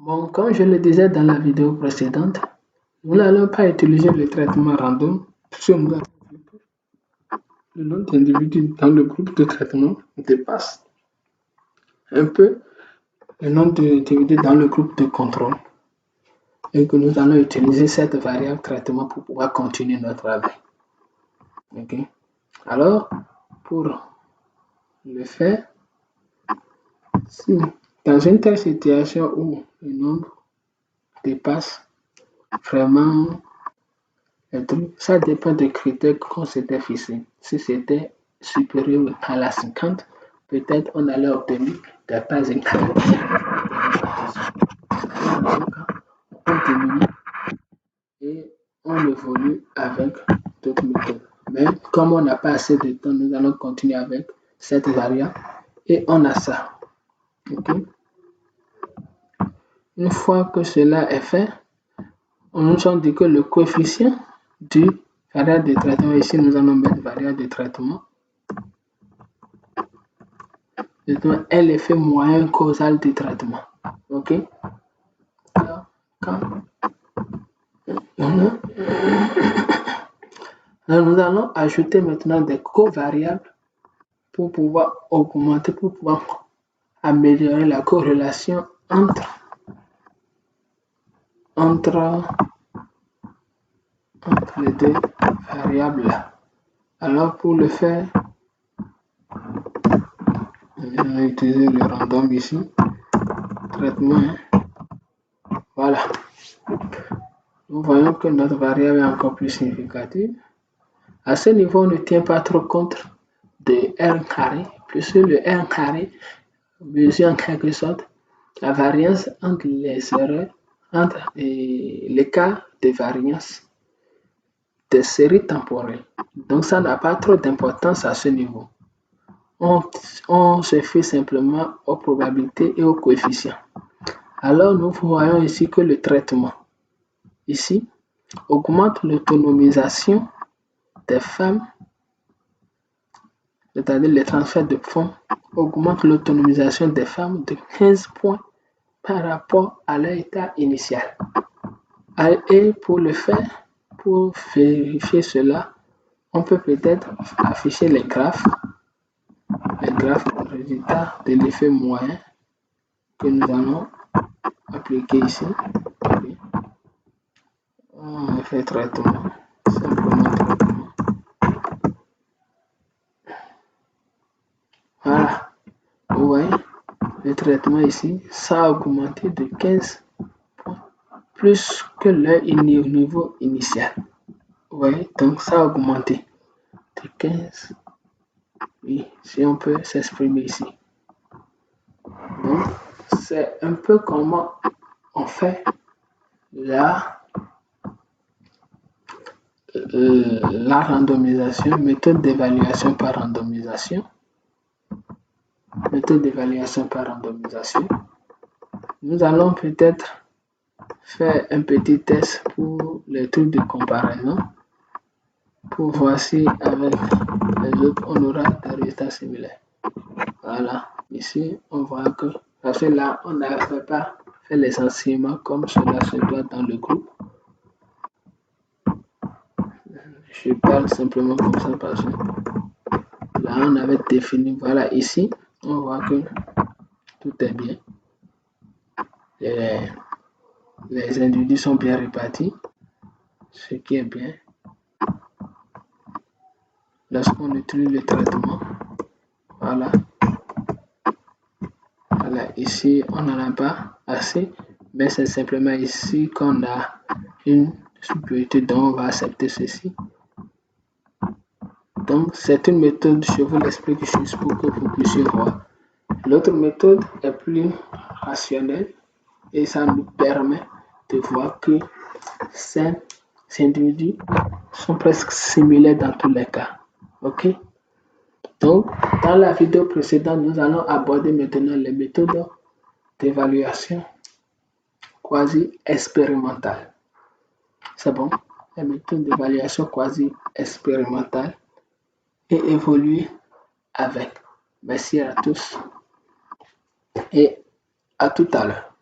Bon, comme je le disais dans la vidéo précédente, nous n'allons pas utiliser le traitement random puisque nous avons vu que le nombre d'individus dans le groupe de traitement dépasse un peu le nombre d'individus dans le groupe de contrôle et que nous allons utiliser cette variable traitement pour pouvoir continuer notre travail. Ok. Alors, pour le faire, si dans une telle situation où le nombre dépasse vraiment le truc, ça dépend des critères qu'on s'était fixés. Si c'était supérieur à la 50, peut-être on allait obtenir des pas égales. On diminue et on évolue avec d'autres méthodes. Mais comme on n'a pas assez de temps, nous allons continuer avec cette variable et on a ça. Okay? Une fois que cela est fait, on nous a dit que le coefficient du variable de traitement, ici nous allons mettre variable de traitement, est l'effet moyen causal du traitement. Ok? Alors, quand nous allons ajouter maintenant des covariables pour pouvoir augmenter, pour pouvoir améliorer la corrélation entre les deux variables là. Alors pour le faire, on va utiliser le random ici, traitement, voilà. Nous voyons que notre variable est encore plus significative. À ce niveau, on ne tient pas trop compte de R carré, puisque le R carré mesure en quelque sorte la variance entre les erreurs, entre l'écart de variance des séries temporelles. Donc ça n'a pas trop d'importance à ce niveau. On se fie simplement aux probabilités et aux coefficients. Alors nous voyons ici que le traitement ici augmente l'autonomisation des femmes, c'est-à-dire les transferts de fonds augmentent l'autonomisation des femmes de 15 points par rapport à leur état initial. Et pour le faire, pour vérifier cela, on peut peut-être afficher les graphes résultats de l'effet moyen que nous allons appliquer ici. On fait traitement, simplement traitement. Voilà, vous voyez, le traitement ici, ça a augmenté de 15 points, plus que le niveau initial. Vous voyez, donc ça a augmenté de 15. Oui, si on peut s'exprimer ici. Donc, c'est un peu comment on fait la randomisation, méthode d'évaluation par randomisation. Méthode d'évaluation par randomisation. Nous allons peut-être faire un petit test pour les trucs de comparaison pour voir si avec les autres on aura des résultats similaires. Voilà, ici on voit que parce que là on n'avait pas fait les enseignements comme cela se doit dans le groupe. Je parle simplement comme ça parce que là on avait défini, voilà, ici on voit que tout est bien. Les individus sont bien répartis, ce qui est bien. Lorsqu'on utilise le traitement, voilà. Voilà, ici on n'en a pas assez, mais c'est simplement ici qu'on a une supériorité, donc on va accepter ceci. Donc c'est une méthode, je vous l'explique juste pour que vous puissiez voir. L'autre méthode est plus rationnelle et ça nous permet de voir que ces individus sont presque similaires dans tous les cas. Ok? Donc, dans la vidéo précédente, nous allons aborder maintenant les méthodes d'évaluation quasi-expérimentale. C'est bon? Les méthodes d'évaluation quasi-expérimentale et évoluer avec. Merci à tous et à tout à l'heure.